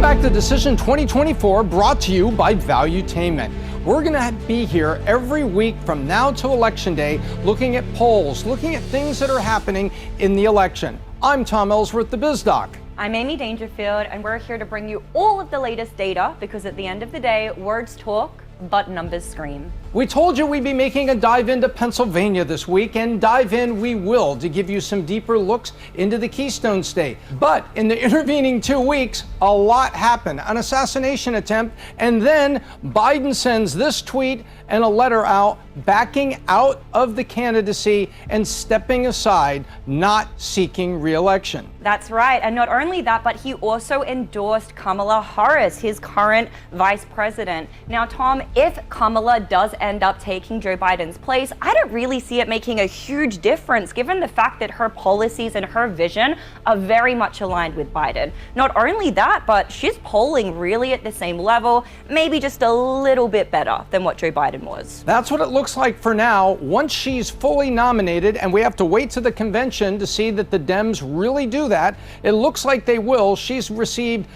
back to Decision 2024, brought to you by Valuetainment. We're going to be here every week from now to Election Day, looking at polls, looking at things that are happening in the election. I'm Tom Ellsworth, the Biz Doc. I'm Amy Dangerfield, and we're here to bring you all of the latest data, because at the end of the day, words talk, but numbers scream. We told you we'd be making a dive into Pennsylvania this week, and dive in we will to give you some deeper looks into the Keystone State. But in the intervening 2 weeks, a lot happened. An assassination attempt, and then Biden sends this tweet and a letter out backing out of the candidacy and stepping aside, not seeking re-election. That's right, and not only that, but he also endorsed Kamala Harris, his current vice president. Now, Tom, if Kamala does end up taking Joe Biden's place, I don't really see it making a huge difference, given the fact that her policies and her vision are very much aligned with Biden. Not only that, but she's polling really at the same level, maybe just a little bit better than what Joe Biden was. That's what it looks like for now. Once she's fully nominated, and we have to wait to the convention to see that the Dems really do that, it looks like they will. She's received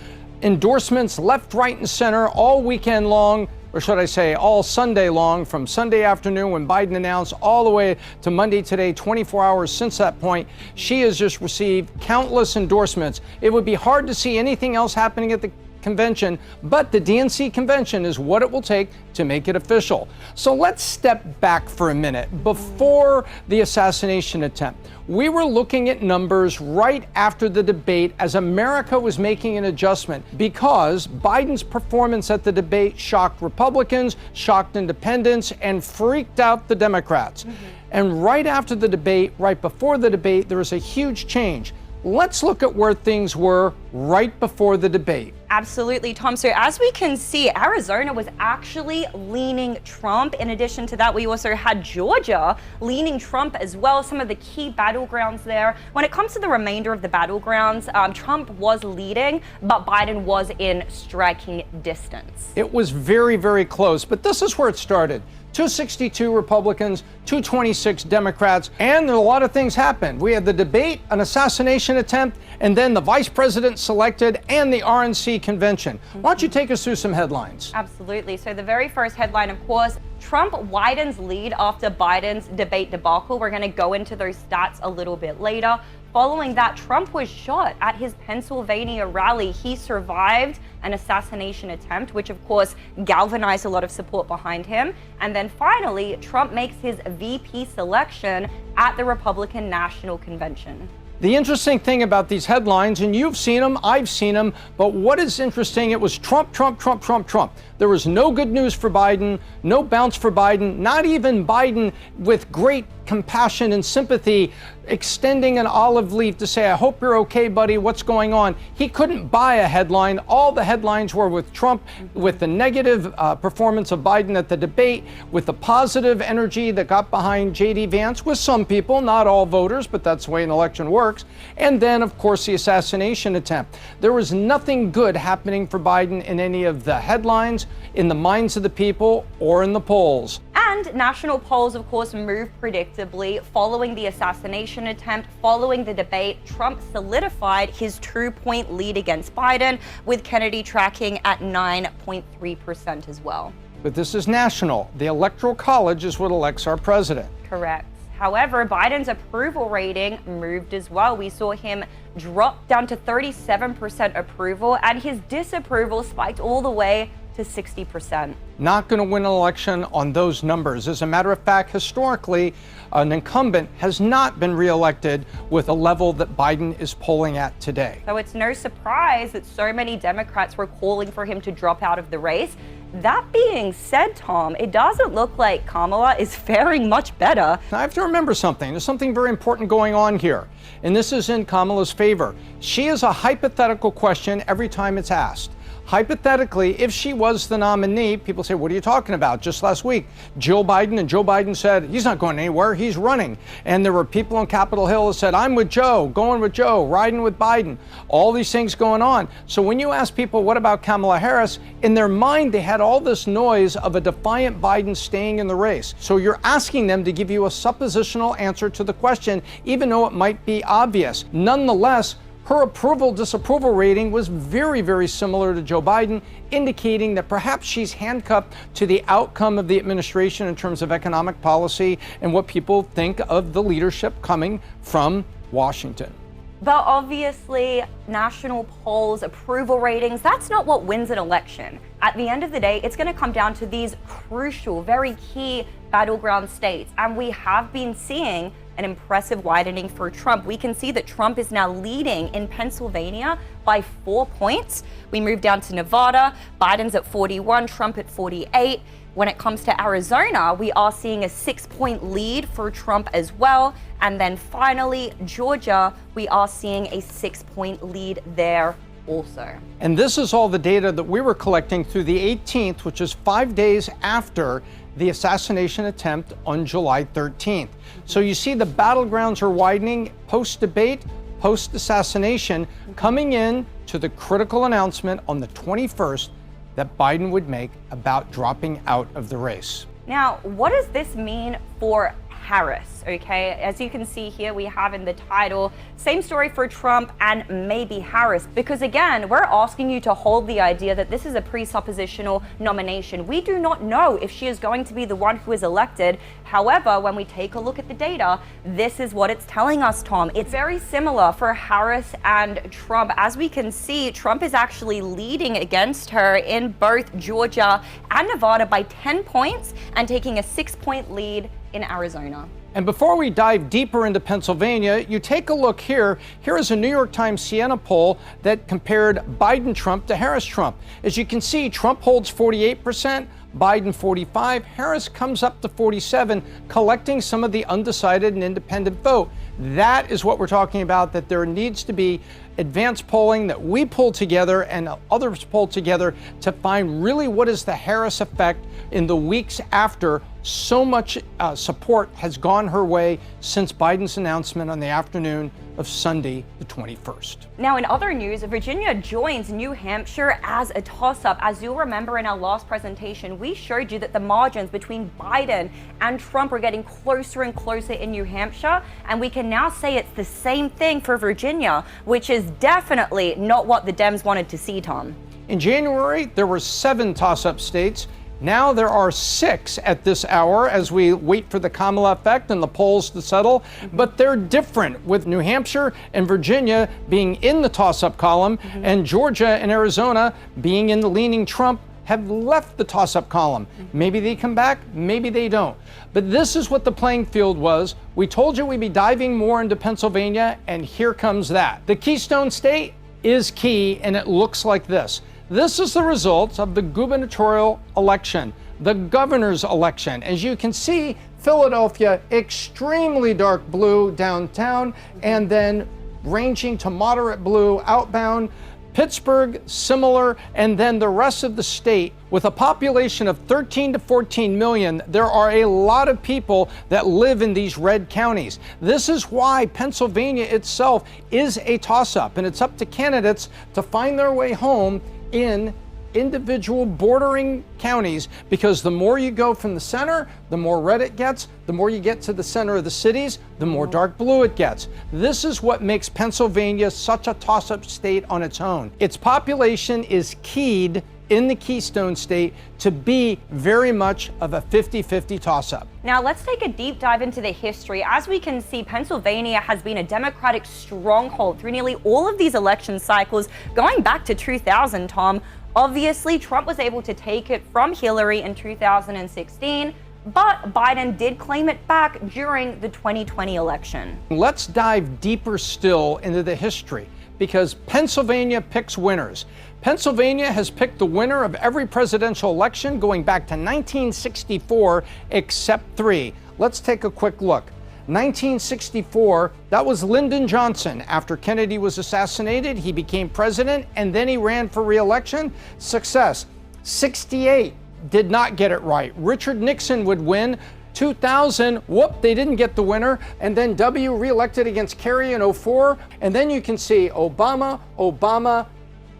endorsements left, right, and center all weekend long, or should I say all Sunday long, from Sunday afternoon when Biden announced all the way to Monday today, 24 hours since that point. She has just received countless endorsements. It would be hard to see anything else happening at the convention, but the DNC convention is what it will take to make it official. So let's step back for a minute. Before the assassination attempt, we were looking at numbers right after the debate as America was making an adjustment, because Biden's performance at the debate shocked Republicans, shocked independents, and freaked out the Democrats. And right after the debate, right before the debate, there was a huge change. Let's look at where things were right before the debate. Absolutely, Tom. So as we can see, Arizona was actually leaning Trump. In addition to that, we also had Georgia leaning Trump as well, some of the key battlegrounds there. When it comes to the remainder of the battlegrounds, Trump was leading, but Biden was in striking distance. It was very, very close, but this is where it started. 262 Republicans, 226 Democrats, and a lot of things happened. We had the debate, an assassination attempt, and then the vice president selected and the RNC convention. Why don't you take us through some headlines? Absolutely. So the very first headline, of course, Trump widens lead after Biden's debate debacle. We're going to go into those stats a little bit later. Following that, Trump was shot at his Pennsylvania rally. He survived an assassination attempt, which of course galvanized a lot of support behind him. And then finally, Trump makes his VP selection at the Republican National Convention. The interesting thing about these headlines, and you've seen them, I've seen them, but what is interesting, it was Trump, Trump, Trump, Trump, Trump. There was no good news for Biden, no bounce for Biden, not even Biden with great compassion and sympathy extending an olive leaf to say, I hope you're okay, buddy, what's going on? He couldn't buy a headline. All the headlines were with Trump, with the negative performance of Biden at the debate, with the positive energy that got behind J.D. Vance, with some people, not all voters, but that's the way an election works. And then, of course, the assassination attempt. There was nothing good happening for Biden in any of the headlines, in the minds of the people, or in the polls. And national polls, of course, moved predictably. Following the assassination attempt, following the debate, Trump solidified his 2-point lead against Biden, with Kennedy tracking at 9.3% as well. But this is national. The Electoral College is what elects our president. Correct. However, Biden's approval rating moved as well. We saw him drop down to 37% approval, and his disapproval spiked all the way to 60%. Not going to win an election on those numbers. As a matter of fact, historically, an incumbent has not been reelected with a level that Biden is polling at today. So it's no surprise that so many Democrats were calling for him to drop out of the race. That being said, Tom, it doesn't look like Kamala is faring much better. Now, I have to remember something. There's something very important going on here, and this is in Kamala's favor. She is a hypothetical question every time it's asked. Hypothetically, if she was the nominee, people say, what are you talking about? Just last week, Joe Biden said, he's not going anywhere, he's running. And there were people on Capitol Hill that said, I'm with Joe, going with Joe, riding with Biden. All these things going on. So when you ask people, what about Kamala Harris? In their mind, they had all this noise of a defiant Biden staying in the race. So you're asking them to give you a suppositional answer to the question, even though it might be obvious. Nonetheless, Her approval-disapproval rating was very, very similar to Joe Biden, indicating that perhaps she's handcuffed to the outcome of the administration in terms of economic policy and what people think of the leadership coming from Washington. But obviously, national polls, approval ratings, that's not what wins an election. At the end of the day, it's going to come down to these crucial, very key battleground states. And we have been seeing an impressive widening for Trump. We can see that Trump is now leading in Pennsylvania by 4 points. We move down to Nevada, Biden's at 41, Trump at 48. When it comes to Arizona, we are seeing a 6-point lead for Trump as well. And then finally, Georgia, we are seeing a 6-point lead there also. And this is all the data that we were collecting through the 18th, which is 5 days after the assassination attempt on July 13th. So you see the battlegrounds are widening post-debate, post-assassination, coming in to the critical announcement on the 21st that Biden would make about dropping out of the race. Now, what does this mean for Harris? Okay, as you can see here, we have in the title, same story for Trump and maybe Harris, because again, we're asking you to hold the idea that this is a presuppositional nomination. We do not know if she is going to be the one who is elected. However, when we take a look at the data, this is what it's telling us, Tom. It's very similar for Harris and Trump. As we can see, Trump is actually leading against her in both Georgia and Nevada by 10 points and taking a 6-point lead in Arizona. And before we dive deeper into Pennsylvania, you take a look here. Here is a New York Times Siena poll that compared Biden-Trump to Harris-Trump. As you can see, Trump holds 48%, Biden 45%, Harris comes up to 47%, collecting some of the undecided and independent vote. That is what we're talking about, that there needs to be advanced polling that we pull together and others pull together to find really what is the Harris effect in the weeks after so much support has gone her way since Biden's announcement on the afternoon of Sunday, the 21st. Now, in other news, Virginia joins New Hampshire as a toss-up. As you'll remember in our last presentation, we showed you that the margins between Biden and Trump are getting closer and closer in New Hampshire, and we can now say it's the same thing for Virginia, which is definitely not what the Dems wanted to see, Tom. In January, there were 7 toss-up states. Now there are 6 at this hour as we wait for the Kamala effect and the polls to settle, but they're different, with New Hampshire and Virginia being in the toss-up column and Georgia and Arizona being in the leaning Trump have left the toss-up column. Maybe they come back, maybe they don't. But this is what the playing field was. We told you we'd be diving more into Pennsylvania, and here comes that. The Keystone State is key, and it looks like this. This is the result of the gubernatorial election, the governor's election. As you can see, Philadelphia, extremely dark blue downtown, and then ranging to moderate blue outbound. Pittsburgh, similar, and then the rest of the state, with a population of 13 to 14 million, there are a lot of people that live in these red counties. This is why Pennsylvania itself is a toss-up, and it's up to candidates to find their way home in individual bordering counties, because the more you go from the center, the more red it gets. The more you get to the center of the cities, the more dark blue it gets. This is what makes Pennsylvania such a toss-up state on its own. Its population is keyed in the Keystone State to be very much of a 50-50 toss-up. Now let's take a deep dive into the history. As we can see, Pennsylvania has been a Democratic stronghold through nearly all of these election cycles, going back to 2000, Tom. Obviously, Trump was able to take it from Hillary in 2016, but Biden did claim it back during the 2020 election. Let's dive deeper still into the history, because Pennsylvania picks winners. Pennsylvania has picked the winner of every presidential election going back to 1964, except 3. Let's take a quick look. 1964, that was Lyndon Johnson. After Kennedy was assassinated, he became president, and then he ran for re-election. Success. 68, did not get it right. Richard Nixon would win. 2000, whoop, they didn't get the winner. And then W re-elected against Kerry in 04. And then you can see Obama,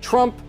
Trump,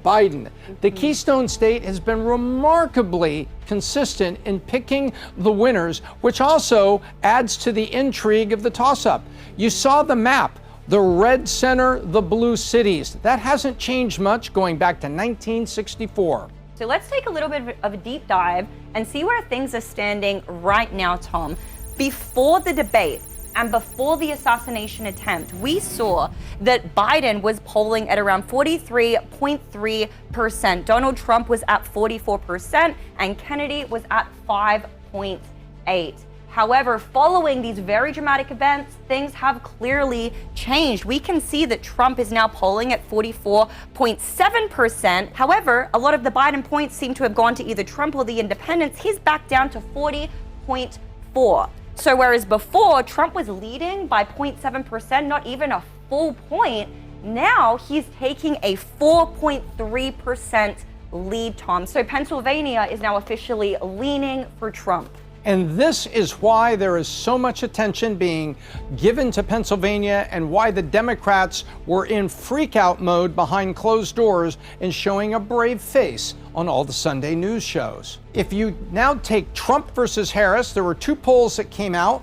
Biden. The Keystone State has been remarkably consistent in picking the winners, which also adds to the intrigue of the toss-up. You saw the map. The red center, the blue cities. That hasn't changed much going back to 1964. So let's take a little bit of a deep dive and see where things are standing right now, Tom. Before the debate and before the assassination attempt, we saw that Biden was polling at around 43.3%. Donald Trump was at 44%, and Kennedy was at 5.8%. However, following these very dramatic events, things have clearly changed. We can see that Trump is now polling at 44.7%. However, a lot of the Biden points seem to have gone to either Trump or the independents. He's back down to 40.4%. So whereas before Trump was leading by 0.7%, not even a full point, now he's taking a 4.3% lead, Tom. So Pennsylvania is now officially leaning for Trump. And this is why there is so much attention being given to Pennsylvania and why the Democrats were in freak-out mode behind closed doors and showing a brave face on all the Sunday news shows. If you now take Trump versus Harris, there were two polls that came out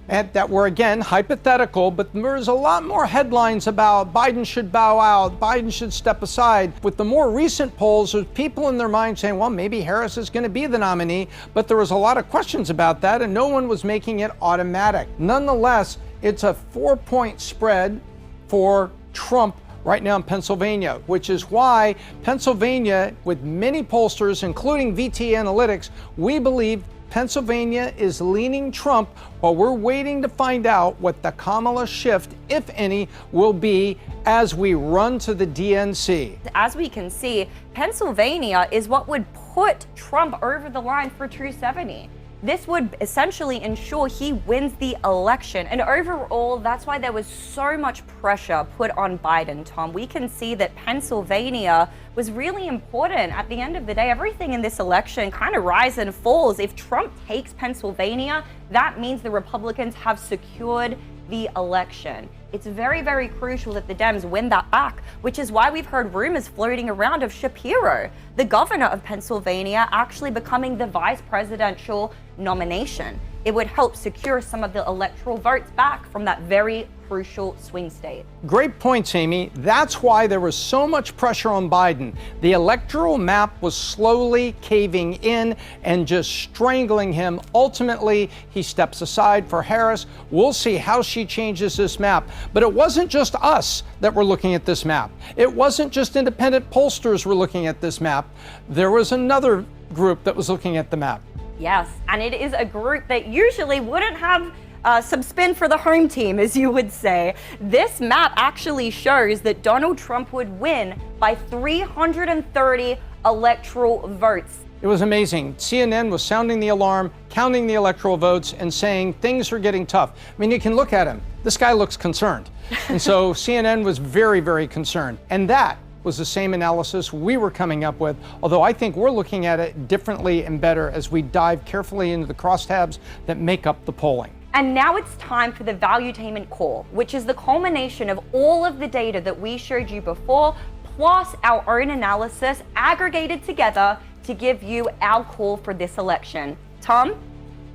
that were, again, hypothetical, but there's a lot more headlines about Biden should bow out, Biden should step aside. With the more recent polls, there's people in their mind saying, well, maybe Harris is going to be the nominee, but there was a lot of questions about that, and no one was making it automatic. Nonetheless, it's a 4-point spread for Trump right now in Pennsylvania, which is why Pennsylvania, with many pollsters, including VT Analytics, we believe Pennsylvania is leaning Trump while we're waiting to find out what the Kamala shift, if any, will be as we run to the DNC. As we can see, Pennsylvania is what would put Trump over the line for 270. This would essentially ensure he wins the election. And overall, that's why there was so much pressure put on Biden, Tom. We can see that Pennsylvania was really important. At the end of the day, everything in this election kind of rises and falls. If Trump takes Pennsylvania, that means the Republicans have secured the election. It's very, very crucial that the Dems win that back, which is why we've heard rumors floating around of Shapiro, the governor of Pennsylvania, actually becoming the vice presidential nomination. It would help secure some of the electoral votes back from that very crucial swing state. Great points, Amy. That's why there was so much pressure on Biden. The electoral map was slowly caving in and just strangling him. Ultimately, he steps aside for Harris. We'll see how she changes this map. But it wasn't just us that were looking at this map. It wasn't just independent pollsters were looking at this map. There was another group that was looking at the map. Yes, and it is a group that usually wouldn't have some spin for the home team, as you would say. This map actually shows that Donald Trump would win by 330 electoral votes. It was amazing. CNN was sounding the alarm, counting the electoral votes, and saying things are getting tough. I mean, you can look at him. This guy looks concerned. And so CNN was very, very concerned. And that was the same analysis we were coming up with, although I think we're looking at it differently and better as we dive carefully into the crosstabs that make up the polling. And now it's time for the Valuetainment Call, which is the culmination of all of the data that we showed you before, plus our own analysis aggregated together to give you our call for this election. Tom?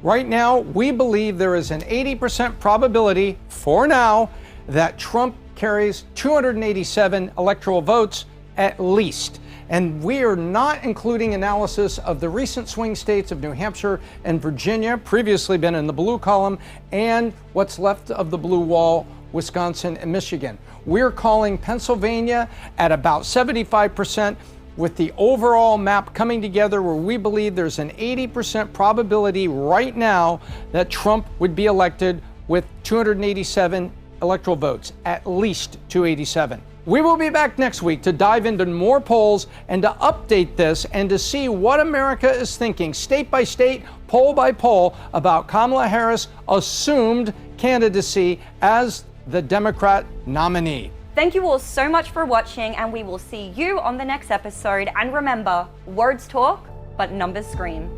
Right now, we believe there is an 80% probability, for now, that Trump carries 287 electoral votes at least. And we are not including analysis of the recent swing states of New Hampshire and Virginia, previously been in the blue column, and what's left of the blue wall, Wisconsin and Michigan. We're calling Pennsylvania at about 75%, with the overall map coming together where we believe there's an 80% probability right now that Trump would be elected with 287 electoral votes, at least 287. We will be back next week to dive into more polls and to update this and to see what America is thinking, state by state, poll by poll, about Kamala Harris' assumed candidacy as the Democrat nominee. Thank you all so much for watching, and we will see you on the next episode. And remember, words talk, but numbers scream.